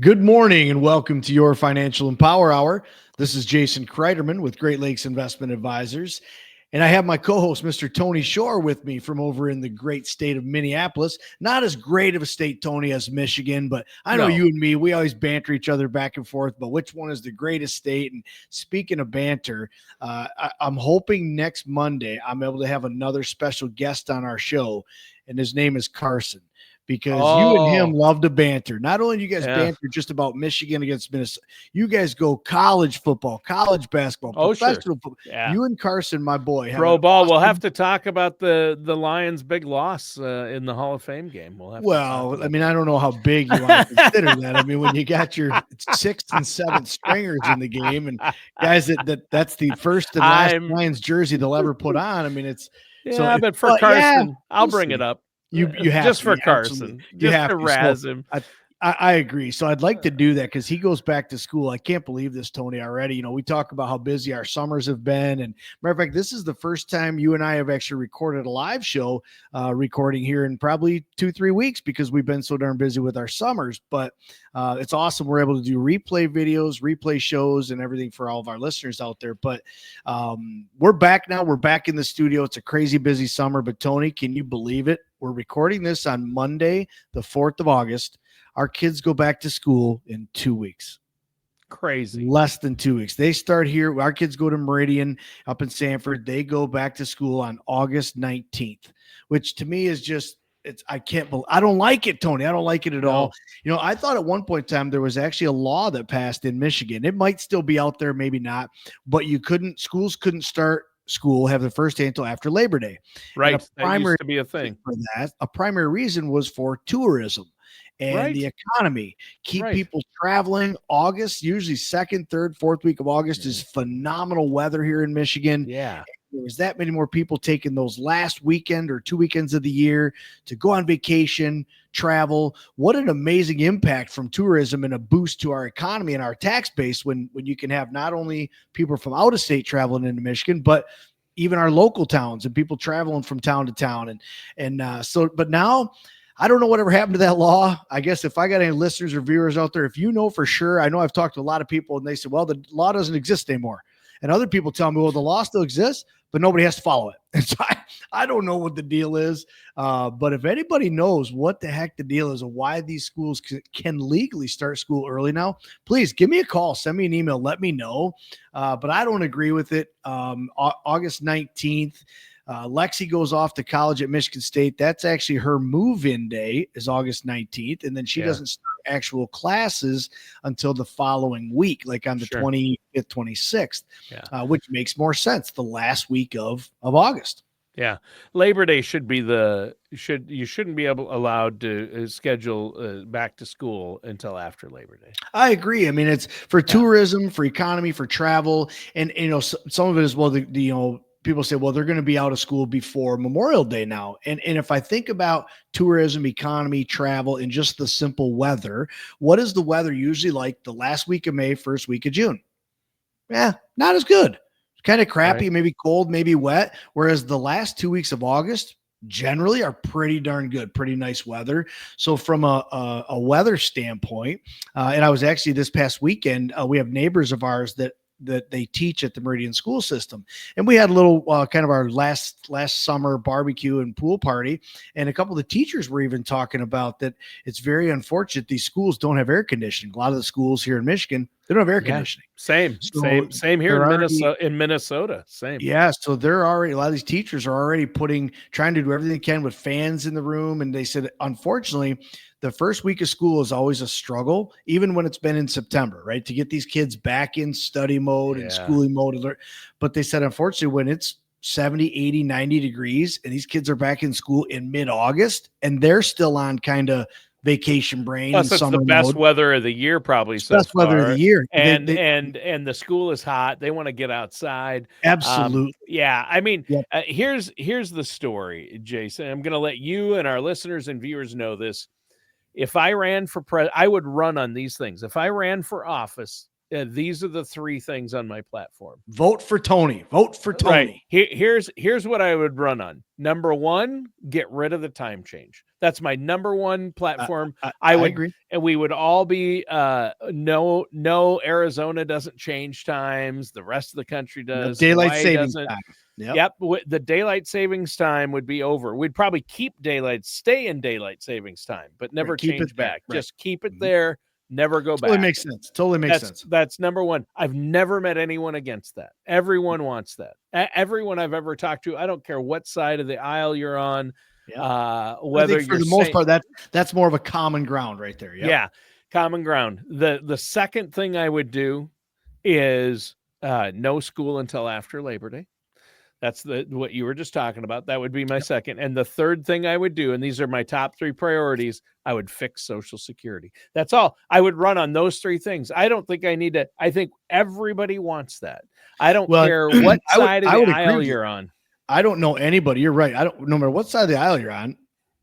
Good morning and welcome to your Financial Empower Hour. This is Jason Cryderman with Great Lakes Investment Advisors. And I have my co-host, Mr. Tony Shore, with me from over in the great state of Minneapolis. Not as great of a state, Tony, as Michigan, but I know you and me, we always banter each other back and forth, but which one is the greatest state? And speaking of banter, I'm hoping next Monday I'm able to have another special guest on our show, and his name is Carson. Because you and him love to banter. Not only do you guys banter just about Michigan against Minnesota, you guys go college football, college basketball, professional football. Yeah. You and Carson, my boy. Pro ball. We'll have to talk about the Lions' big loss in the Hall of Fame game. I don't know how big you want to consider that. I mean, when you got your sixth and seventh stringers in the game and guys that's the first and last Lions jersey they'll ever put on. I mean, it's but for Carson, I'll bring it up. You have just to, for Carson, absolutely. You have to razz him. I agree. So I'd like to do that because he goes back to school. I can't believe this, Tony, already. You know, we talk about how busy our summers have been. And matter of fact, this is the first time you and I have actually recorded a live show recording here in probably 2-3 weeks because we've been so darn busy with our summers. But it's awesome. We're able to do replay videos, replay shows, and everything for all of our listeners out there. But we're back now. We're back in the studio. It's a crazy busy summer. But Tony, can you believe it? We're recording this on Monday, the 4th of August. Our kids go back to school in 2 weeks. Crazy. Less than 2 weeks. They start here. Our kids go to Meridian up in Sanford. They go back to school on August 19th, which to me is just, I don't like it, Tony. I don't like it at all. You know, I thought at one point in time there was actually a law that passed in Michigan. It might still be out there, maybe not, but schools couldn't start school, have the first day until after Labor Day. Right. That used to be a thing. For that, a primary reason was for tourism and the economy. Keep people traveling. August, usually second, third, fourth week of August is phenomenal weather here in Michigan. Yeah. There was that many more people taking those last weekend or 2 weekends of the year to go on vacation, travel. What an amazing impact from tourism and a boost to our economy and our tax base when you can have not only people from out of state traveling into Michigan, but even our local towns and people traveling from town to town. But now I don't know whatever happened to that law. I guess if I got any listeners or viewers out there, if you know for sure, I know I've talked to a lot of people and they said, well, the law doesn't exist anymore. And other people tell me, well, the law still exists, but nobody has to follow it. And so I don't know what the deal is. But if anybody knows what the heck the deal is and why these schools can legally start school early now, please give me a call, send me an email, let me know. But I don't agree with it. August 19th. Lexi goes off to college at Michigan State. That's actually her move-in day is August 19th. And then she doesn't start actual classes until the following week, like on the 25th, 26th, which makes more sense. The last week of August. Yeah. Labor Day should be you shouldn't be allowed to schedule back to school until after Labor Day. I agree. I mean, it's for tourism, for economy, for travel. And, some of it is, people say, well, they're going to be out of school before Memorial Day now. And if I think about tourism, economy, travel, and just the simple weather, what is the weather usually like the last week of May, first week of June? Yeah, not as good. Kind of crappy, maybe cold, maybe wet. Whereas the last 2 weeks of August generally are pretty darn good, pretty nice weather. So from a weather standpoint, and I was actually this past weekend, we have neighbors of ours that they teach at the Meridian school system. And we had a little kind of our last summer barbecue and pool party. And a couple of the teachers were even talking about that it's very unfortunate these schools don't have air conditioning. A lot of the schools here in Michigan, they don't have air conditioning. Same here in Minnesota. Same. Yeah. So they're already, a lot of these teachers are already trying to do everything they can with fans in the room. And they said, unfortunately, the first week of school is always a struggle, even when it's been in September, right? To get these kids back in study mode and schooling mode. But they said, unfortunately, when it's 70, 80, 90 degrees and these kids are back in school in mid-August and they're still on kind of vacation brain. Plus, it's the best weather of the year, probably. Best weather of the year. And the school is hot. They want to get outside. Absolutely. I mean, here's the story, Jason. I'm going to let you and our listeners and viewers know this. If I ran for I would run on these things. If I ran for office these are the three things on my platform. Vote for Tony. Vote for Tony. Right. Here's what I would run on. Number one, get rid of the time change. That's my number one platform. I agree. And we would all be no, Arizona doesn't change times. The rest of the country does. Daylight Hawaii savings doesn't. time. Yep. The daylight savings time would be over. We'd probably stay in daylight savings time, but never change back. Right. Just keep it there. Never go back. Totally makes sense. That's number one. I've never met anyone against that. Everyone wants that. Everyone I've ever talked to, I don't care what side of the aisle you're on, whether for the most part, that's more of a common ground right there. Yep. Yeah, common ground. The second thing I would do is no school until after Labor Day. That's what you were just talking about. That would be my second. And the third thing I would do, and these are my top three priorities, I would fix Social Security. That's all. I would run on those three things. I don't think I need to. I think everybody wants that. I don't care what side of the aisle you're on. I don't know anybody. You're right. No matter what side of the aisle you're on,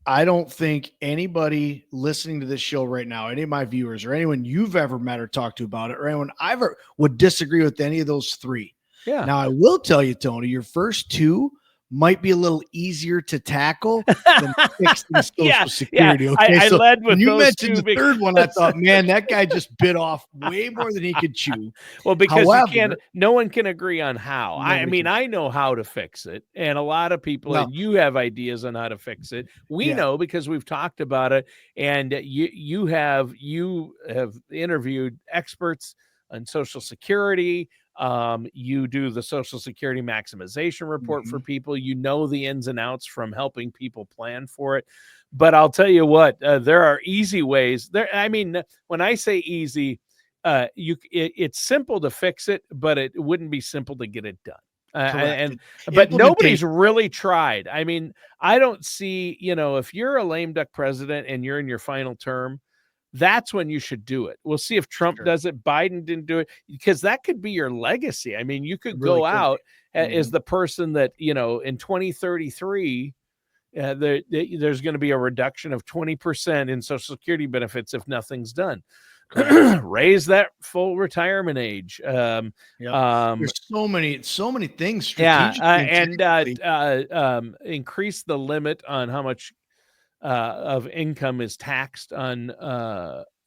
I don't think anybody listening to this show right now, any of my viewers or anyone you've ever met or talked to about it, or anyone I've ever would disagree with any of those three. Yeah. Now, I will tell you, Tony, your first two might be a little easier to tackle than fixing Social Security. Yeah. Okay, I led with when you those mentioned two the third one, I thought, man, that guy just bit off way more than he could chew. Well, because no one can agree on how. I know how to fix it, and a lot of people, and you have ideas on how to fix it. We know because we've talked about it, and you have interviewed experts on Social Security. You do the Social Security maximization report for people. You know the ins and outs from helping people plan for it. But I'll tell you what, there are easy ways. When I say easy, it's simple to fix it, but it wouldn't be simple to get it done. But nobody's really tried. I mean, I don't see, if you're a lame duck president and you're in your final term, that's when you should do it. We'll see if Trump does it. Biden didn't do it, because that could be your legacy. I mean, you could go out as the person that, in 2033, there's going to be a reduction of 20% in Social Security benefits if nothing's done. Raise that full retirement age. There's so many things. Increase the limit on how much of income is taxed on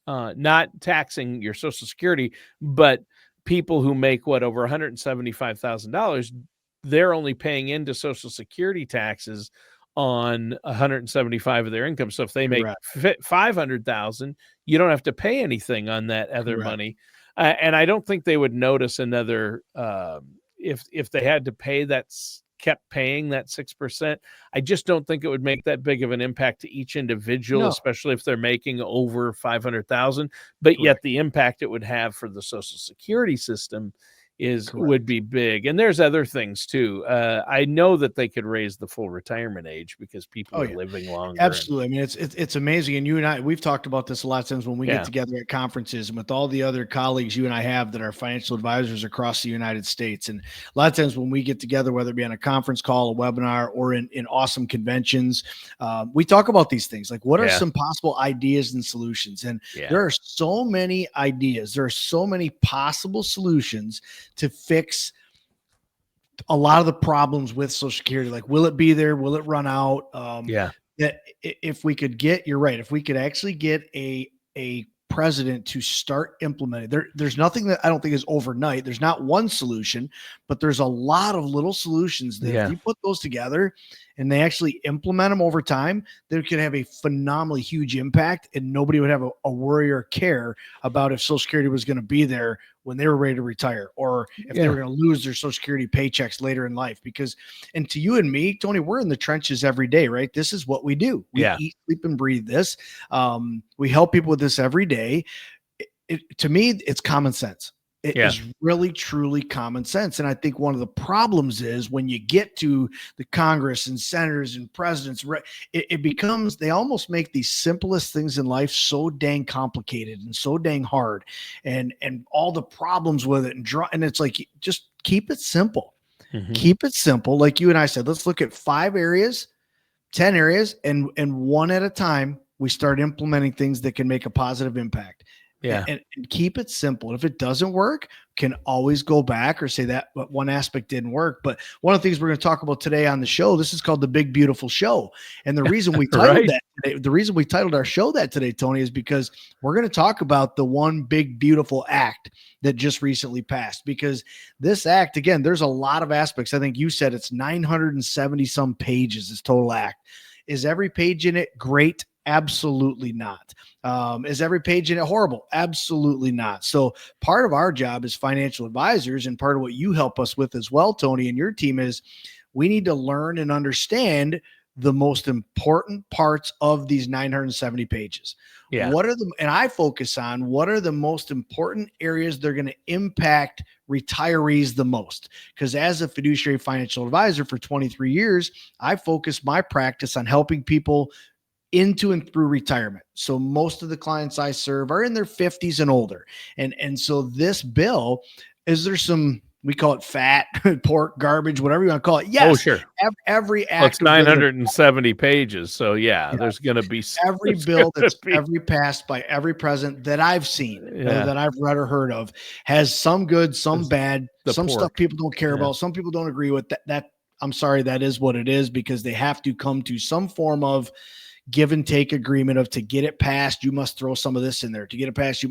not taxing your Social Security, but people who make over $175,000, they're only paying into Social Security taxes on 175 of their income. So if they make 500,000, you don't have to pay anything on that other money. And I don't think they would notice another if they had to pay kept paying that 6%. I just don't think it would make that big of an impact to each individual, especially if they're making over 500,000. But yet the impact it would have for the Social Security system would be big. And there's other things too. I know that they could raise the full retirement age because people are living longer. Absolutely. I mean, it's amazing. And you and I, we've talked about this a lot of times when we get together at conferences and with all the other colleagues you and I have that are financial advisors across the United States. And a lot of times when we get together, whether it be on a conference call, a webinar, or in awesome conventions, we talk about these things. Like, what are some possible ideas and solutions? And there are so many ideas. There are so many possible solutions to fix a lot of the problems with Social Security. Like, will it be there? Will it run out? That if we could get, you're right, if we could actually get a president to start implementing, there's nothing that I don't think is overnight. There's not one solution, but there's a lot of little solutions that if you put those together and they actually implement them over time, they could have a phenomenally huge impact, and nobody would have a worry or care about if Social Security was going to be there when they were ready to retire, or if they were going to lose their Social Security paychecks later in life. Because, and to you and me, Tony, we're in the trenches every day, right? This is what we do. We eat, sleep, and breathe this. We help people with this every day. To me, it's common sense. It is really, truly common sense. And I think one of the problems is when you get to the Congress and senators and presidents, it becomes, they almost make the simplest things in life so dang complicated and so dang hard, and all the problems with it. And it's like, just keep it simple. Keep it simple. Like you and I said, let's look at 5 areas, 10 areas, and one at a time, we start implementing things that can make a positive impact. Yeah. And keep it simple. If it doesn't work, can always go back or say that one aspect didn't work. But one of the things we're going to talk about today on the show, this is called The Big Beautiful Show. And the reason we titled Right. that today, the reason we titled our show that today, Tony, is because we're going to talk about the one big beautiful act that just recently passed. Because this act, again, there's a lot of aspects. I think you said it's 970 some pages, this total act. Is every page in it great? Absolutely not. Is every page in it horrible? Absolutely not. So part of our job as financial advisors, and part of what you help us with as well, Tony, and your team, is we need to learn and understand the most important parts of these 970 pages. Yeah. And I focus on what are the most important areas they're going to impact retirees the most. Because as a fiduciary financial advisor for 23 years, I focus my practice on helping people into and through retirement. So most of the clients I serve are in their 50s and older. And so this bill, is there some, we call it fat, pork, garbage, whatever you want to call it? Yes. Oh, sure. Every act. Well, it's 970 pages. So yeah, there's going to be every bill that's ever passed by every president that I've seen, that I've read or heard of, has some good, some bad, some pork stuff people don't care about. Some people don't agree with that. I'm sorry, that is what it is, because they have to come to some form of give and take agreement of, to get it passed, you must throw some of this in there. To get it passed,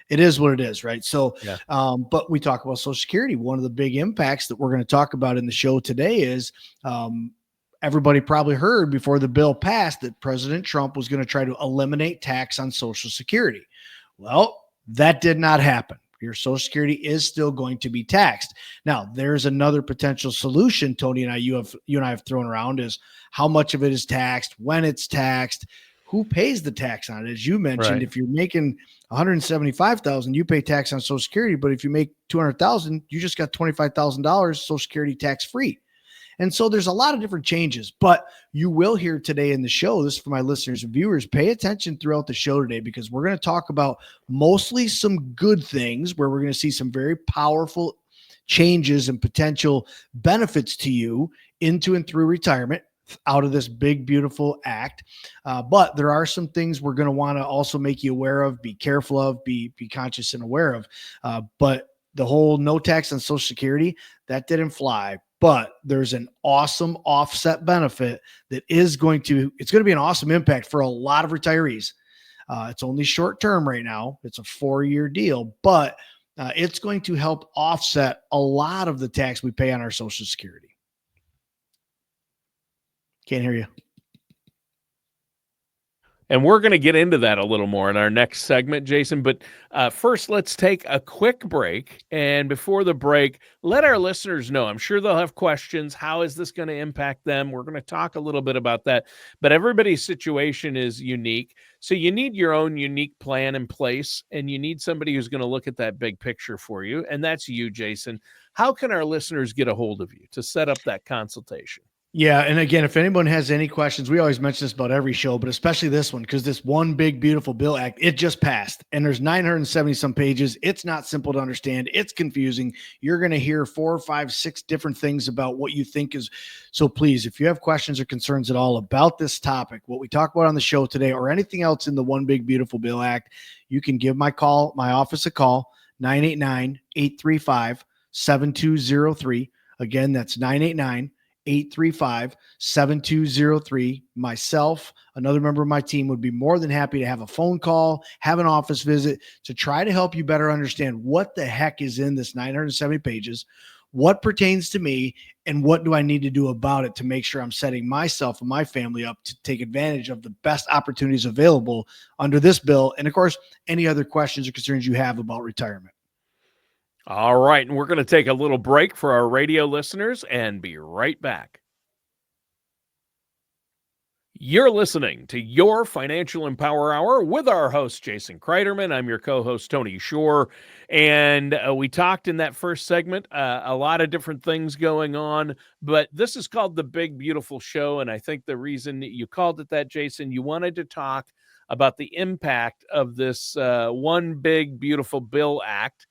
it is what it is, right? So, but we talk about Social Security. One of the big impacts that we're going to talk about in the show today is everybody probably heard before the bill passed that President Trump was going to try to eliminate tax on Social Security. Well, that did not happen. Your Social Security is still going to be taxed. Now, there's another potential solution, Tony and you and I have thrown around, is how much of it is taxed, when it's taxed, who pays the tax on it. As you mentioned, if you're making $175,000, you pay tax on Social Security, but if you make $200,000, you just got $25,000 Social Security tax free. And so there's a lot of different changes, but you will hear today in the show, this is for my listeners and viewers, pay attention throughout the show today, because we're going to talk about mostly some good things where we're going to see some very powerful changes and potential benefits to you into and through retirement out of this big, beautiful act. But there are some things we're going to want to also make you aware of, be careful of, be conscious and aware of. But the whole no tax on Social Security, that didn't fly. But there's an awesome offset benefit that it's going to be an awesome impact for a lot of retirees. It's only short term right now. It's a 4-year deal, but it's going to help offset a lot of the tax we pay on our Social Security. Can't hear you. And we're going to get into that a little more in our next segment, Jason. But first, let's take a quick break. And before the break, let our listeners know. I'm sure they'll have questions. How is this going to impact them? We're going to talk a little bit about that. But everybody's situation is unique. So you need your own unique plan in place. And you need somebody who's going to look at that big picture for you. And that's you, Jason. How can our listeners get a hold of you to set up that consultation? Yeah. And again, if anyone has any questions, we always mention this about every show, but especially this one, because this one big, beautiful bill act, it just passed and there's 970 some pages. It's not simple to understand. It's confusing. You're going to hear 4, 5, 6 different things about what you think is. So please, if you have questions or concerns at all about this topic, what we talk about on the show today, or anything else in the one big, beautiful bill act, you can give my office a call, 989-835-7203. Again, that's 989-835-7203. Myself, another member of my team would be more than happy to have a phone call, have an office visit to try to help you better understand what the heck is in this 970 pages, what pertains to me, and what do I need to do about it to make sure I'm setting myself and my family up to take advantage of the best opportunities available under this bill. And of course, any other questions or concerns you have about retirement. All right, and we're going to take a little break for our radio listeners and be right back. You're listening to Your Financial Empower Hour with our host, Jason Cryderman. I'm your co-host, Tony Shore. And we talked in that first segment, a lot of different things going on, but this is called The Big Beautiful Show. And I think the reason you called it that, Jason, you wanted to talk about the impact of this one big, beautiful bill act,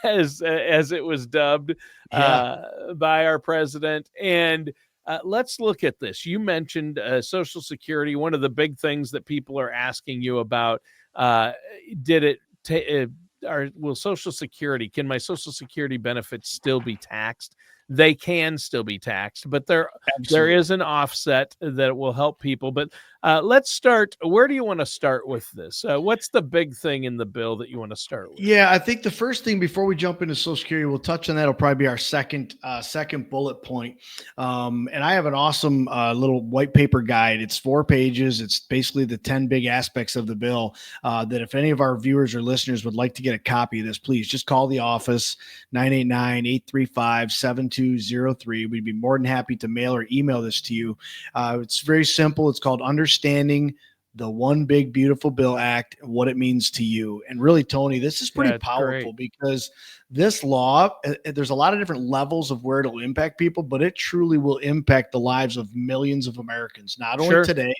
as it was dubbed by our president. And let's look at this. You mentioned Social Security. One of the big things that people are asking you about, did it will Social Security, can my Social Security benefits still be taxed? They can still be taxed, but there is an offset that will help people. But let's start. Where do you want to start with this? What's the big thing in the bill that you want to start with? Yeah, I think the first thing before we jump into Social Security, we'll touch on that. It'll probably be our second bullet point. And I have an awesome little white paper guide. It's 4 pages. It's basically the 10 big aspects of the bill that if any of our viewers or listeners would like to get a copy of this, please just call the office, 989-835-7203. We'd be more than happy to mail or email this to you. It's very simple. It's called Understanding the One Big Beautiful Bill Act, and what it means to you. And really, Tony, this is pretty powerful because this law, there's a lot of different levels of where it'll impact people, but it truly will impact the lives of millions of Americans, not only today,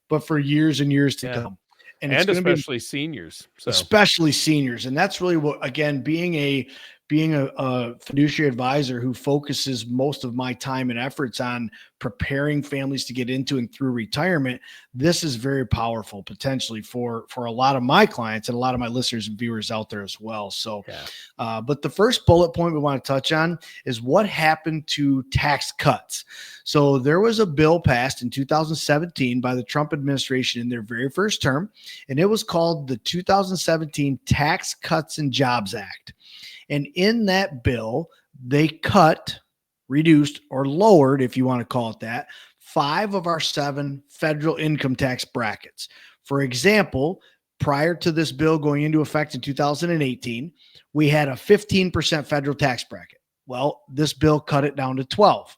but for years and years to come. And it's especially seniors. Especially seniors. And that's really what, again, being a fiduciary advisor who focuses most of my time and efforts on preparing families to get into and through retirement, this is very powerful potentially for a lot of my clients and a lot of my listeners and viewers out there as well. So, but the first bullet point we want to touch on is what happened to tax cuts. So there was a bill passed in 2017 by the Trump administration in their very first term, and it was called the 2017 Tax Cuts and Jobs Act. And in that bill, they cut, reduced, or lowered, if you want to call it that, 5 of our 7 federal income tax brackets. For example, prior to this bill going into effect in 2018, we had a 15% federal tax bracket. Well, this bill cut it down to 12.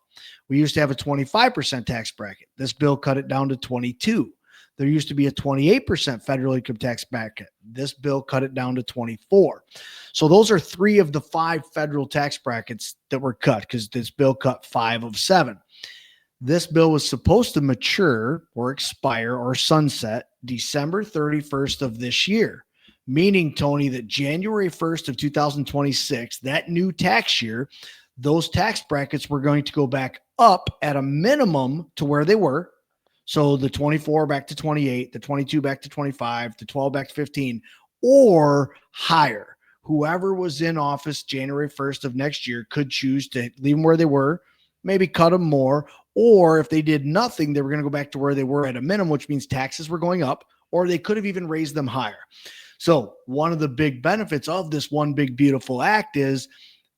We used to have a 25% tax bracket. This bill cut it down to 22. There used to be a 28% federal income tax bracket. This bill cut it down to 24. So those are 3 of the 5 federal tax brackets that were cut because this bill cut 5 of 7. This bill was supposed to mature or expire or sunset December 31st of this year, meaning, Tony, that January 1st of 2026, that new tax year, those tax brackets were going to go back up at a minimum to where they were. So the 24 back to 28, the 22 back to 25, the 12 back to 15, or higher. Whoever was in office January 1st of next year could choose to leave them where they were, maybe cut them more, or if they did nothing, they were going to go back to where they were at a minimum, which means taxes were going up, or they could have even raised them higher. So one of the big benefits of this One Big Beautiful Act is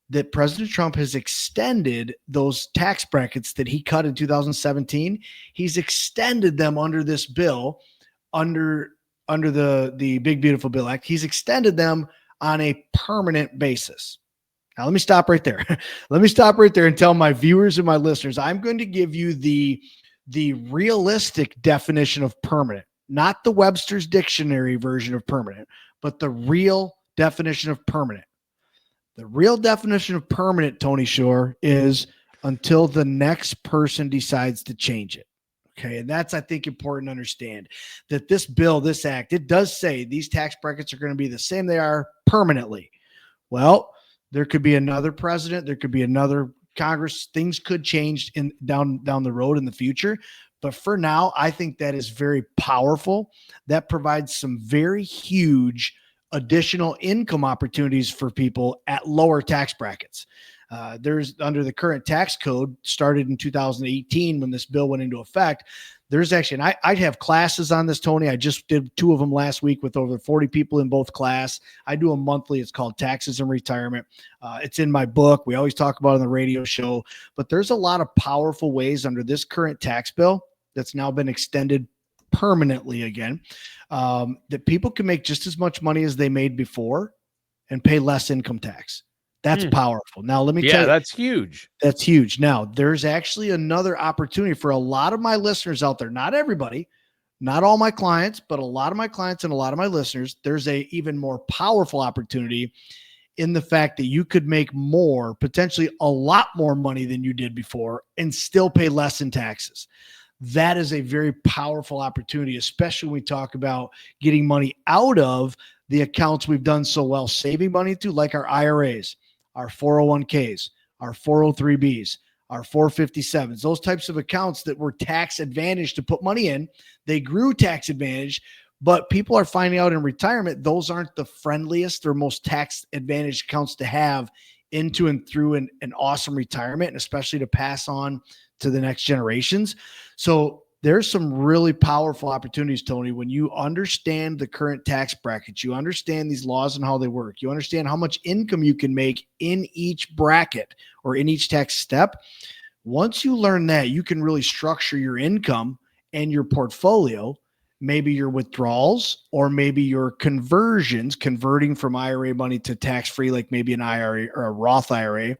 that President Trump has extended those tax brackets that he cut in 2017. He's extended them under this bill, under the Big Beautiful Bill Act. He's extended them on a permanent basis. Now, let me stop right there. Let me stop right there and tell my viewers and my listeners, I'm going to give you the realistic definition of permanent, not the Webster's Dictionary version of permanent, but the real definition of permanent. The real definition of permanent, Tony Shore, is until the next person decides to change it. Okay. And that's, I think, important to understand that this bill, this act, it does say these tax brackets are going to be the same they are permanently. Well, there could be another president. There could be another Congress. Things could change down the road in the future. But for now, I think that is very powerful. That provides some very huge additional income opportunities for people at lower tax brackets. There's, under the current tax code, started in 2018 when this bill went into effect, there's actually, and I have classes on this, Tony. I just did 2 of them last week with over 40 people in both class. I do them monthly. It's called Taxes and Retirement. It's in my book. We always talk about it on the radio show, but there's a lot of powerful ways under this current tax bill that's now been extended permanently again, that people can make just as much money as they made before and pay less income tax. That's powerful. Now, let me tell you. That's huge. That's huge. Now, there's actually another opportunity for a lot of my listeners out there. Not everybody, not all my clients, but a lot of my clients and a lot of my listeners. There's a even more powerful opportunity in the fact that you could make more, potentially a lot more money than you did before, and still pay less in taxes. That is a very powerful opportunity, especially when we talk about getting money out of the accounts we've done so well saving money to, like our IRAs, our 401ks, our 403bs, our 457s, those types of accounts that were tax advantaged to put money in. They grew tax advantage, But people are finding out in retirement, those aren't the friendliest or most tax advantaged accounts to have into and through an awesome retirement, and especially to pass on to the next generations. So there's some really powerful opportunities, Tony, when you understand the current tax brackets, you understand these laws and how they work, you understand how much income you can make in each bracket or in each tax step. Once you learn that, you can really structure your income and your portfolio, maybe your withdrawals or maybe your conversions, converting from IRA money to tax-free, like maybe an IRA or a Roth IRA.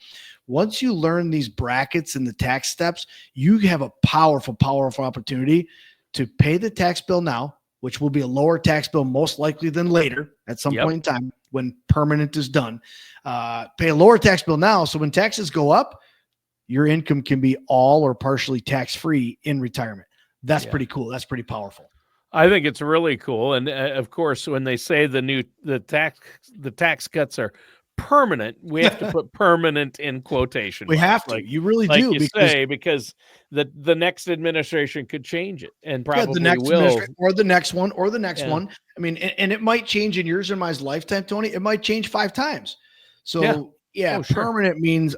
Once you learn these brackets and the tax steps, you have a powerful, powerful opportunity to pay the tax bill now, which will be a lower tax bill most likely than later at some point in time when permanent is done. Pay a lower tax bill now, so when taxes go up, your income can be all or partially tax-free in retirement. That's pretty cool. That's pretty powerful. I think it's really cool. And of course, when they say the tax cuts are permanent, we have to put permanent in quotation. We have to. You really do. Because the next administration could change it, and probably the next will. Or the next one, or the next one. I mean, and it might change in yours and my lifetime, Tony. It might change 5 times. So permanent means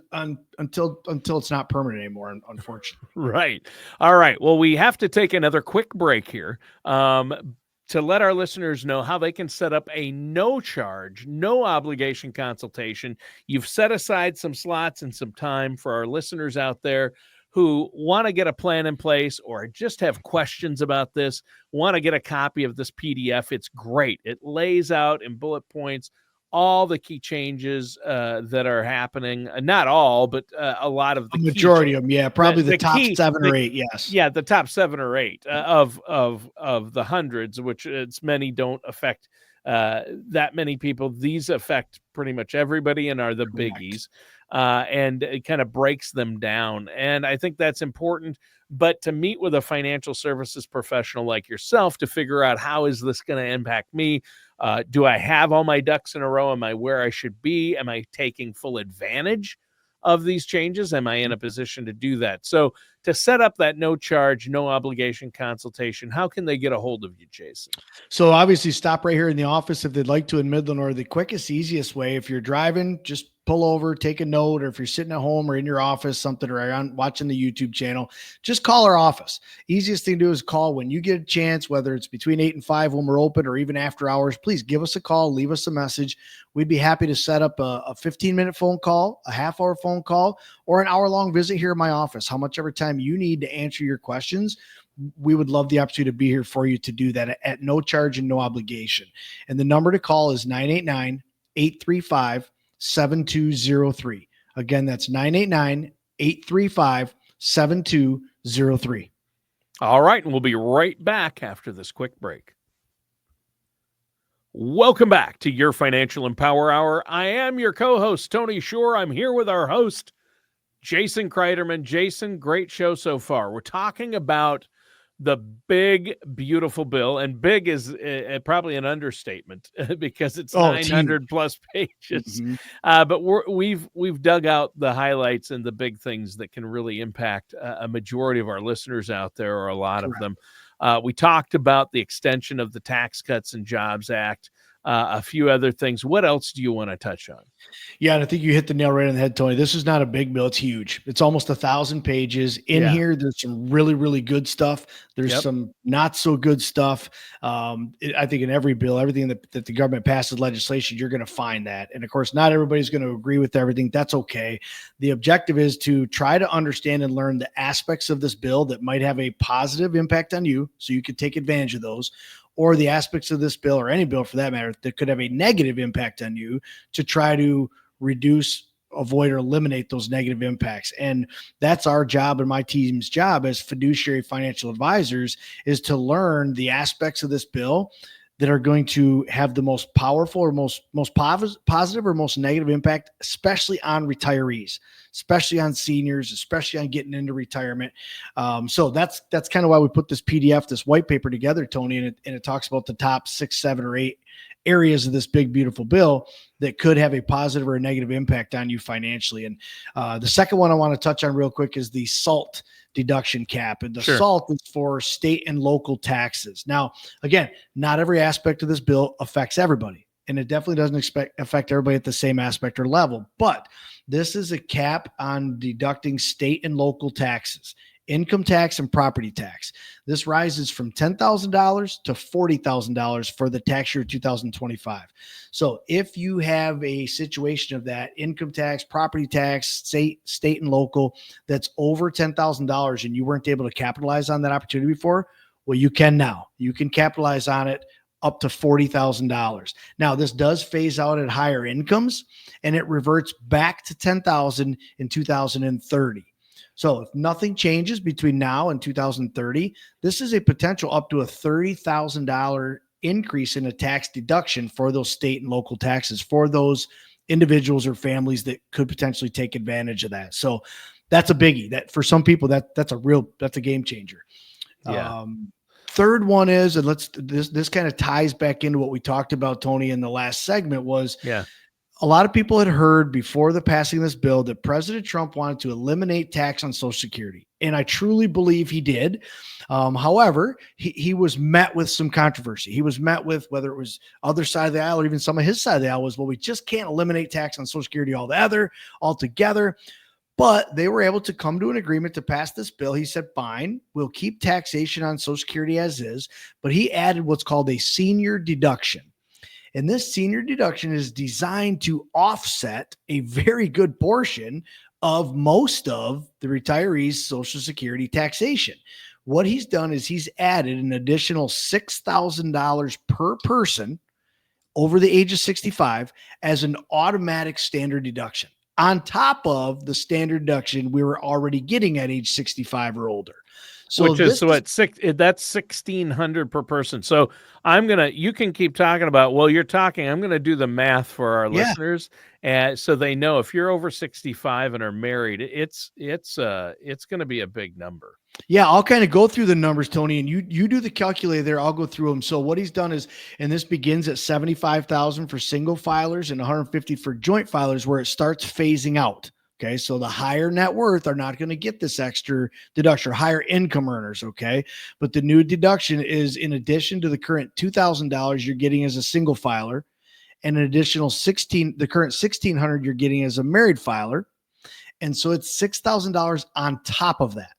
until it's not permanent anymore, unfortunately. Right. All right. Well, we have to take another quick break here to let our listeners know how they can set up a no charge, no obligation consultation. You've set aside some slots and some time for our listeners out there who want to get a plan in place or just have questions about this, want to get a copy of this PDF. It's great. It lays out in bullet points all the key changes that are happening. Not all, but a lot of the majority of them. Yeah, probably the top 7 or 8. Yes. Yeah, the top 7 or 8 of the hundreds, which it's many don't affect that many people. These affect pretty much everybody and are the biggies. And it kind of breaks them down. And I think that's important. But to meet with a financial services professional like yourself to figure out how is this going to impact me? Do I have all my ducks in a row? Am I where I should be? Am I taking full advantage of these changes? Am I in a position to do that? So to set up that no charge, no obligation consultation, how can they get a hold of you, Jason? So obviously stop right here in the office if they'd like to in Midland, or the quickest, easiest way. If you're driving, just pull over, take a note, or if you're sitting at home or in your office, something, or on watching the YouTube channel, just call our office. Easiest thing to do is call when you get a chance, whether it's between 8 and 5 when we're open, or even after hours. Please give us a call, leave us a message. We'd be happy to set up a 15-minute phone call, a half-hour phone call, or an hour-long visit here in my office. How much ever time you need to answer your questions, we would love the opportunity to be here for you to do that at no charge and no obligation. And the number to call is 989-835-7203. Again, that's 989-835-7203. All right. And we'll be right back after this quick break. Welcome back to your Financial Empower Hour. I am your co-host, Tony Shore. I'm here with our host, Jason Cryderman. Jason, great show so far. We're talking about the big, beautiful bill, and big is probably an understatement because it's 900 plus pages. Mm-hmm. But we've dug out the highlights and the big things that can really impact a majority of our listeners out there, or a lot of them. We talked about the extension of the Tax Cuts and Jobs Act, a few other things. What else do you want to touch on? Yeah, and I think you hit the nail right on the head, Tony. This is not a big bill. It's huge. It's almost 1,000 pages. In here, there's some really, really good stuff. There's some not so good stuff. I think in every bill, everything that the government passes legislation, you're going to find that. And of course, not everybody's going to agree with everything. That's okay. The objective is to try to understand and learn the aspects of this bill that might have a positive impact on you, so you can take advantage of those, or the aspects of this bill, or any bill for that matter, that could have a negative impact on you, to try to reduce, avoid, or eliminate those negative impacts. And that's our job, and my team's job as fiduciary financial advisors, is to learn the aspects of this bill that are going to have the most powerful or most positive or most negative impact, especially on retirees. especially on seniors, especially on getting into retirement. So that's kind of why we put this PDF, this white paper together, Tony, and it talks about the top 6, 7, or 8 areas of this big, beautiful bill that could have a positive or a negative impact on you financially. And the second one I want to touch on real quick is the SALT deduction cap. And the SALT is for state and local taxes. Now, again, not every aspect of this bill affects everybody, and it definitely doesn't affect everybody at the same aspect or level. But this is a cap on deducting state and local taxes, income tax and property tax. This rises from $10,000 to $40,000 for the tax year 2025. So if you have a situation of that income tax, property tax, state and local that's over $10,000 and you weren't able to capitalize on that opportunity before, well, you can now. You can capitalize on it up to $40,000. Now, this does phase out at higher incomes, and it reverts back to $10,000 in 2030. So if nothing changes between now and 2030, this is a potential up to a $30,000 increase in a tax deduction for those state and local taxes for those individuals or families that could potentially take advantage of that. So that's a biggie. That for some people, that's a game changer. Yeah. Third one is, and this kind of ties back into what we talked about, Tony, in the last segment, was a lot of people had heard before the passing of this bill that President Trump wanted to eliminate tax on Social Security. And I truly believe he did. However, he was met with some controversy. He was met with, whether it was other side of the aisle or even some of his side of the aisle, was, well, we just can't eliminate tax on Social Security altogether. But they were able to come to an agreement to pass this bill. He said, fine, we'll keep taxation on Social Security as is, but he added what's called a senior deduction. And this senior deduction is designed to offset a very good portion of most of the retirees' Social Security taxation. What he's done is he's added an additional $6,000 per person over the age of 65 as an automatic standard deduction, on top of the standard deduction we were already getting at age 65 or older. So which is that's $1,600 per person. So you can keep talking about, well, you're talking, I'm going to do the math for our listeners. And so they know if you're over 65 and are married, it's going to be a big number. Yeah, I'll kind of go through the numbers, Tony, and you do the calculator there. I'll go through them. So what he's done is, and this begins at $75,000 for single filers and $150 for joint filers, where it starts phasing out. Okay, so the higher net worth are not going to get this extra deduction, or higher income earners. Okay, but the new deduction is in addition to the current $2,000 you're getting as a single filer, and an additional the current $1,600 you're getting as a married filer, and so it's $6,000 on top of that.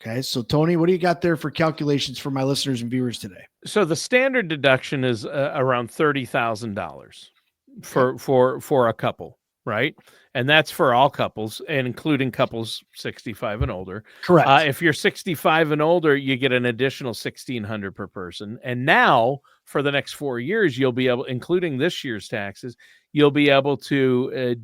Okay, so Tony, what do you got there for calculations for my listeners and viewers today? So the standard deduction is around $30,000 for a couple, right? And that's for all couples, and including couples 65 and older. Correct. If you're 65 and older, you get an additional $1,600 per person. And now for the next 4 years, you'll be able, including this year's taxes, you'll be able to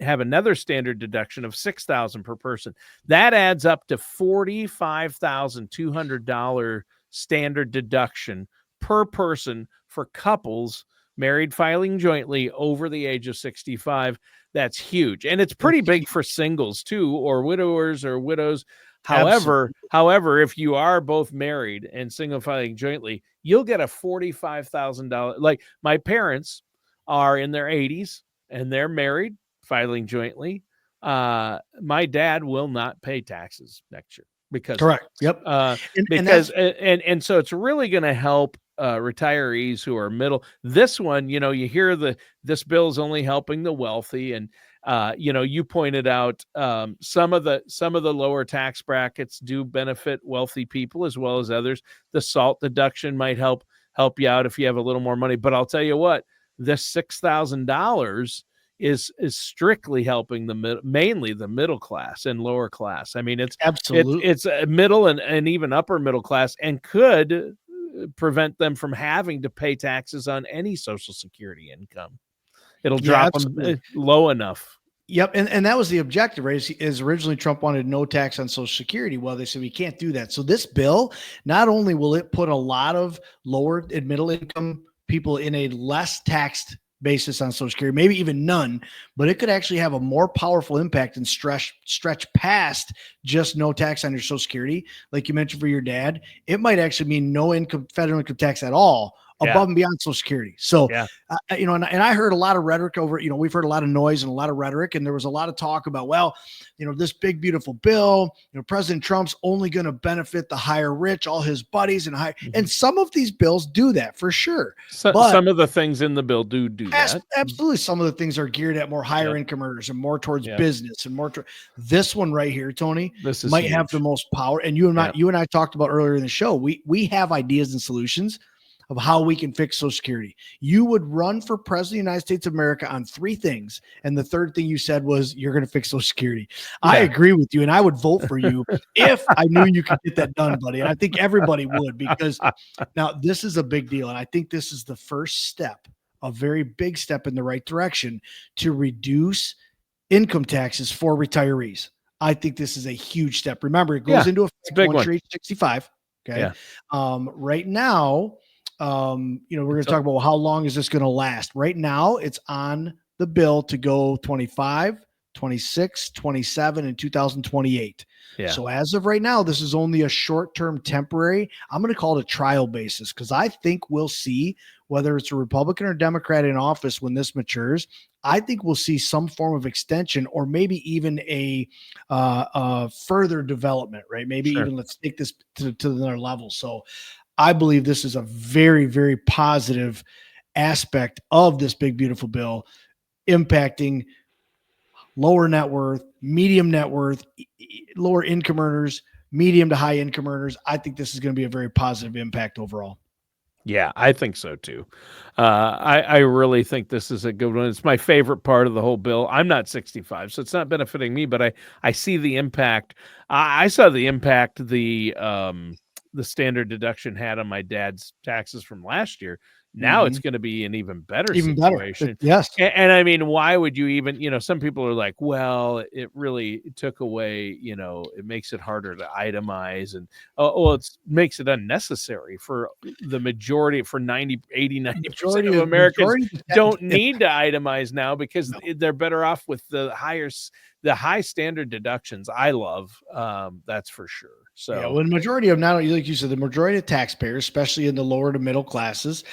have another standard deduction of $6,000 per person. That adds up to $45,200 standard deduction per person for couples married filing jointly over the age of 65. That's huge. And it's pretty big for singles too, or widowers or widows. However, if you are both married and single filing jointly, you'll get a $45,000. Like my parents are in their 80s and they're married, filing jointly. My dad will not pay taxes next year because correct. Yep. And so it's really going to help retirees who are middle. This one, you hear this bill is only helping the wealthy, and you pointed out some of the lower tax brackets do benefit wealthy people as well as others. The SALT deduction might help you out if you have a little more money. But I'll tell you what, this $6,000 is strictly helping mainly the middle class and lower class. I mean, it's absolutely it's middle and even upper middle class, and could prevent them from having to pay taxes on any Social Security income. It'll drop them low enough. Yep. And that was the objective, right? Is originally Trump wanted no tax on Social Security. Well, they said we can't do that. So this bill, not only will it put a lot of lower and middle income people in a less taxed basis on Social Security, maybe even none, but it could actually have a more powerful impact and stretch past just no tax on your Social Security. Like you mentioned for your dad, it might actually mean no federal income tax at all above and beyond Social Security. So, and I heard a lot of rhetoric over, we've heard a lot of noise and a lot of rhetoric, and there was a lot of talk about, well, this big, beautiful bill, President Trump's only going to benefit the higher rich, all his buddies and and some of these bills do that for sure. But some of the things in the bill do that. Absolutely. Some of the things are geared at more higher income earners and more towards business and more. This one right here, Tony, this might have the most power. And you and I talked about earlier in the show, we have ideas and solutions of how we can fix Social Security. You would run for president of the United States of America on 3 things. And the third thing you said was you're going to fix Social Security. I agree with you. And I would vote for you if I knew you could get that done, buddy. And I think everybody would, because now this is a big deal. And I think this is the first step, a very big step in the right direction to reduce income taxes for retirees. I think this is a huge step. Remember, it goes into effect once you're age 65. Okay. Right now, we're going to talk about how long is this going to last. Right now, it's on the bill to go 25, 26, 27, and 2028. So as of right now, this is only a short-term temporary. I'm going to call it a trial basis, because I think we'll see whether it's a Republican or Democrat in office when this matures. I think we'll see some form of extension, or maybe even a further development, right? Maybe even let's take this to another level. So I believe this is a very, very positive aspect of this big, beautiful bill, impacting lower net worth, medium net worth, lower income earners, medium to high income earners. I think this is going to be a very positive impact overall. Yeah, I think so too. I really think this is a good one. It's my favorite part of the whole bill. I'm not 65, so it's not benefiting me, but I see the impact. I saw the impact the standard deduction had on my dad's taxes from last year. Now it's going to be an even better situation. Yes. And I mean, why would you even, some people are like, well, it really took away, it makes it harder to itemize, and it makes it unnecessary for the majority, for 80-90% of Americans don't need to itemize now, because they're better off with the high standard deductions. I love, that's for sure. So when majority of, not like you said, the majority of taxpayers, especially in the lower to middle classes,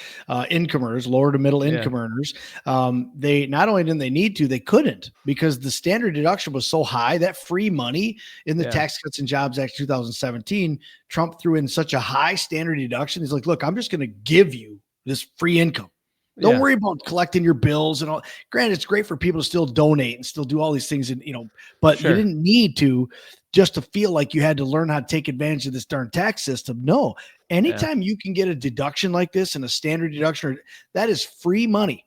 income earners, lower to middle income earners, they not only didn't they need to, they couldn't, because the standard deduction was so high. That free money in the Tax Cuts and Jobs Act 2017, Trump threw in such a high standard deduction. He's like, look, I'm just going to give you this free income. Don't worry about collecting your bills and all. Granted, it's great for people to still donate and still do all these things, and but you didn't need to just to feel like you had to learn how to take advantage of this darn tax system. No, anytime you can get a deduction like this and a standard deduction, that is free money,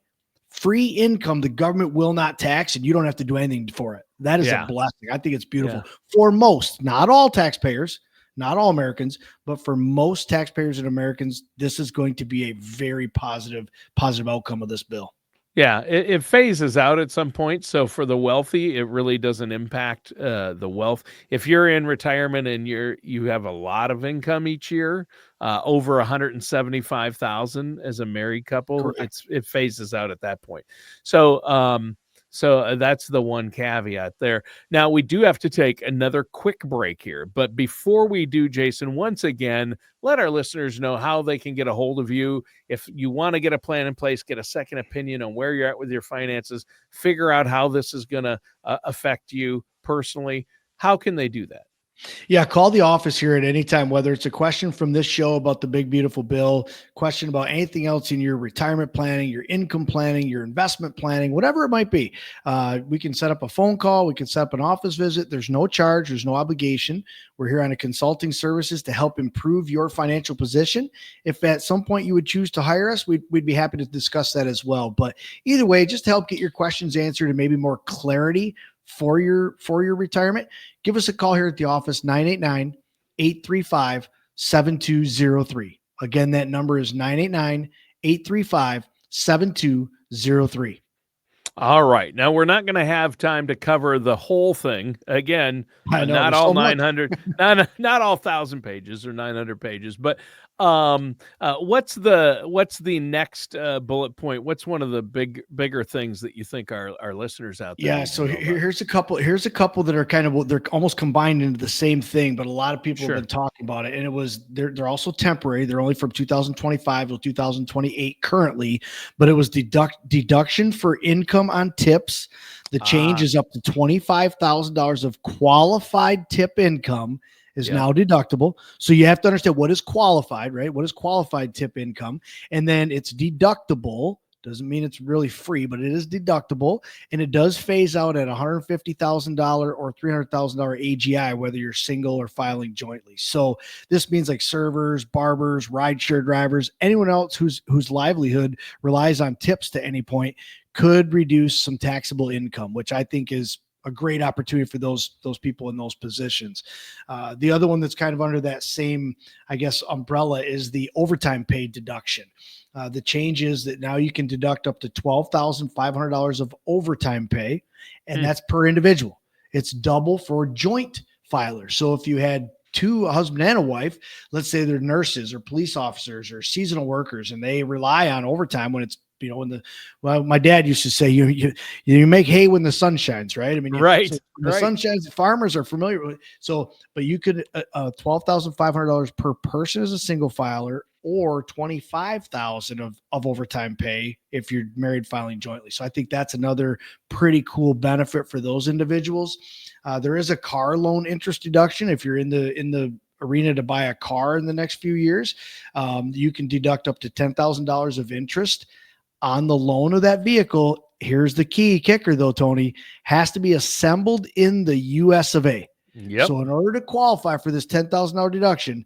free income the government will not tax, and you don't have to do anything for it. That is a blessing. I think it's beautiful for most, not all taxpayers, not all Americans, but for most taxpayers and Americans, this is going to be a very positive outcome of this bill. Yeah, it phases out at some point. So for the wealthy, it really doesn't impact the wealth. If you're in retirement and you have a lot of income each year, over 175,000 as a married couple, it phases out at that point. So that's the one caveat there. Now, we do have to take another quick break here. But before we do, Jason, once again, let our listeners know how they can get a hold of you. If you want to get a plan in place, get a second opinion on where you're at with your finances, figure out how this is going to affect you personally, how can they do that? Yeah, call the office here at any time, whether it's a question from this show about the big, beautiful bill, question about anything else in your retirement planning, your income planning, your investment planning, whatever it might be. We can set up a phone call. We can set up an office visit. There's no charge. There's no obligation. We're here on a consulting services to help improve your financial position. If at some point you would choose to hire us, we'd be happy to discuss that as well. But either way, just to help get your questions answered and maybe more clarity for your retirement, give us a call here at the office, 989-835-7203. Again, that number is 989-835-7203. All right. Now we're not going to have time to cover the whole thing again. I know Not there's all so much. 900, not all 1,000 pages or 900 pages, but what's the next bullet point? What's one of the bigger things that you think our listeners out there Yeah, need to so know about? here's a couple. Here's a couple that are they're almost combined into the same thing, but a lot of people have been talking about it, and they're also temporary. They're only from 2025 to 2028 currently, but it was deduction for income on tips. The change is up to $25,000 of qualified tip income is now deductible. So you have to understand what is qualified, right? What is qualified tip income, and then it's deductible. Doesn't mean it's really free, but it is deductible, and it does phase out at $150,000 or $300,000 AGI, whether you're single or filing jointly. So this means like servers, barbers, rideshare drivers, anyone else whose livelihood relies on tips to any point could reduce some taxable income, which I think is a great opportunity for those people in those positions. The other one that's kind of under that same, I guess, umbrella is the overtime pay deduction. The change is that now you can deduct up to $12,500 of overtime pay, and that's per individual. It's double for joint filers. So if you had a husband and a wife, let's say they're nurses or police officers or seasonal workers, and they rely on overtime when it's, my dad used to say, you make hay when the sun shines, right? I mean, so when the sun shines, farmers are familiar with it. So, but you could, $12,500 per person as a single filer, or $25,000 of overtime pay if you're married filing jointly. So I think that's another pretty cool benefit for those individuals. There is a car loan interest deduction. If you're in the arena to buy a car in the next few years, you can deduct up to $10,000 of interest on the loan of that vehicle. Here's the key kicker though, Tony, has to be assembled in the US of A. Yep. So in order to qualify for this $10,000 deduction,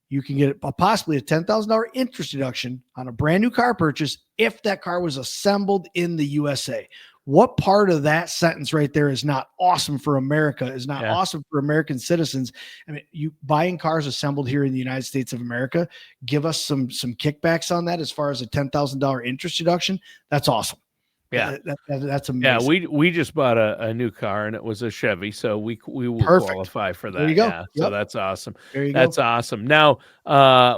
you can get possibly a $10,000 interest deduction on a brand new car purchase if that car was assembled in the USA. What part of that sentence right there is not awesome for America, is not awesome for American citizens? I mean, you buying cars assembled here in the United States of America, give us some kickbacks on that as far as a $10,000 interest deduction. That's awesome. Yeah, that's amazing. Yeah, we just bought a new car, and it was a Chevy, so we will qualify for that. There you go. Yeah, so that's awesome. There you That's go. awesome. Now,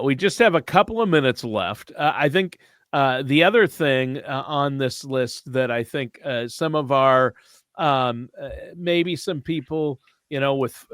we just have a couple of minutes left. I think the other thing on this list that I think some of our maybe some people, with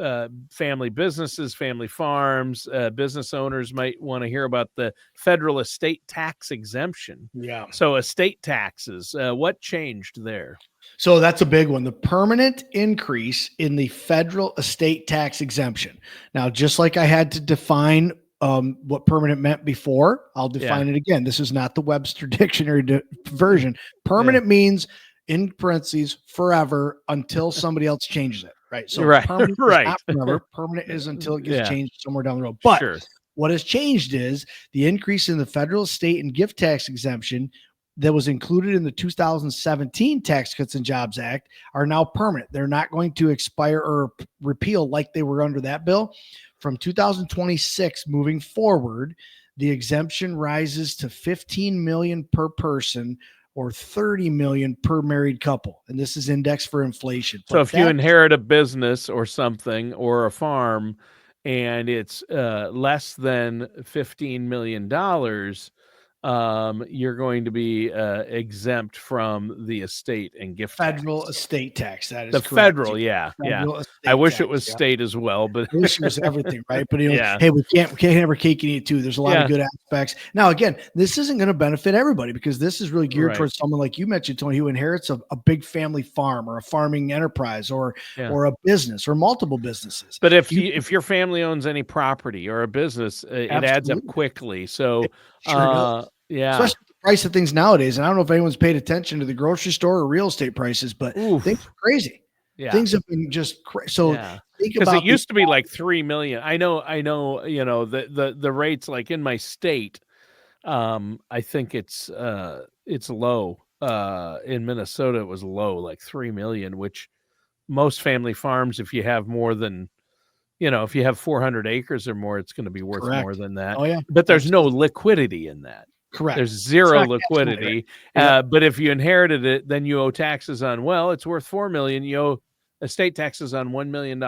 family businesses, family farms, business owners might want to hear about the federal estate tax exemption. Yeah. So estate taxes, what changed there? So that's a big one. The permanent increase in the federal estate tax exemption. Now, just like I had to define what permanent meant before, I'll define it again. This is not the Webster Dictionary version. Permanent means, in parentheses, forever until somebody else changes it. Right. So permanent is not forever. Permanent is until it gets changed somewhere down the road. But what has changed is the increase in the federal estate and gift tax exemption that was included in the 2017 Tax Cuts and Jobs Act are now permanent. They're not going to expire or repeal like they were under that bill. From 2026 moving forward, the exemption rises to $15 million per person, or $30 million per married couple. And this is indexed for inflation. So if you inherit a business or something or a farm and it's less than $15 million, you're going to be exempt from the estate and gift federal tax. Estate tax. That is the correct. Federal. Yeah. I wish it was state as well, but I wish it was everything, right? But hey, we can't have our cake and eat it too. There's a lot of good aspects. Now, again, this isn't going to benefit everybody because this is really geared towards someone like you mentioned, Tony, who inherits a big family farm or a farming enterprise or a business or multiple businesses. But if your family owns any property or a business, it adds up quickly. So especially the price of things nowadays. And I don't know if anyone's paid attention to the grocery store or real estate prices, but things are crazy. Yeah. Things have been just crazy. So think about it used to be like 3 million. I know, the rates like in my state, I think it's low. In Minnesota, it was low, like 3 million, which most family farms, if you have more than, if you have 400 acres or more, it's going to be worth more than that. Oh yeah. But there's no liquidity in that. Correct. There's zero liquidity. Yep. But if you inherited it, then you owe taxes on, well, it's worth $4 million. You owe estate taxes on $1 million.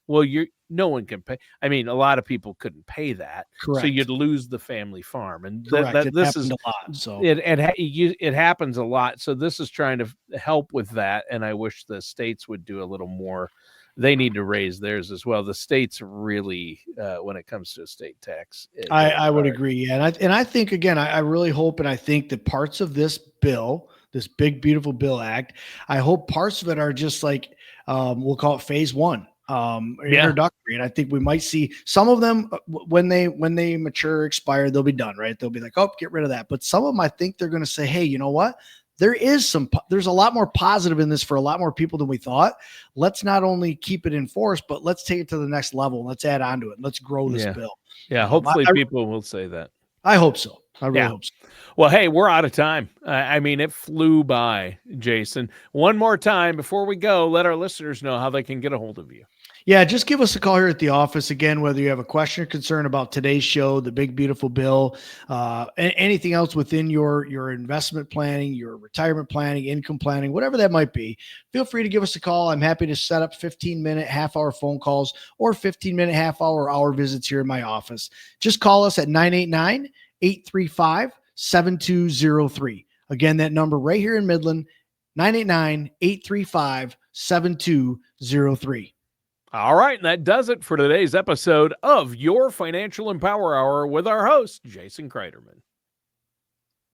Well, no one can pay. I mean, a lot of people couldn't pay that. Correct. So you'd lose the family farm. And this is a lot. So it happens a lot. So this is trying to help with that. And I wish the states would do a little more. They need to raise theirs as well. The states really, when it comes to estate tax, I would agree. Yeah. And I think, again, I really hope, and I think that parts of this bill, this big, beautiful bill act, I hope parts of it are just like, we'll call it phase one, introductory. And I think we might see some of them when they mature, expire, they'll be done, right? They'll be like, oh, get rid of that. But some of them, I think they're going to say, hey, you know what? There's a lot more positive in this for a lot more people than we thought. Let's not only keep it enforced, but let's take it to the next level. Let's add on to it. Let's grow this bill. Yeah. Hopefully people will say that. I hope so. I really hope so. Well, hey, we're out of time. I mean, it flew by, Jason. One more time before we go, let our listeners know how they can get a hold of you. Yeah, just give us a call here at the office. Again, whether you have a question or concern about today's show, the big, beautiful bill, anything else within your investment planning, your retirement planning, income planning, whatever that might be, feel free to give us a call. I'm happy to set up 15-minute, half-hour phone calls or 15-minute, hour visits here in my office. Just call us at 989-835-7203. Again, that number right here in Midland, 989-835-7203. All right, and that does it for today's episode of Your Financial Empower Hour with our host, Jason Cryderman.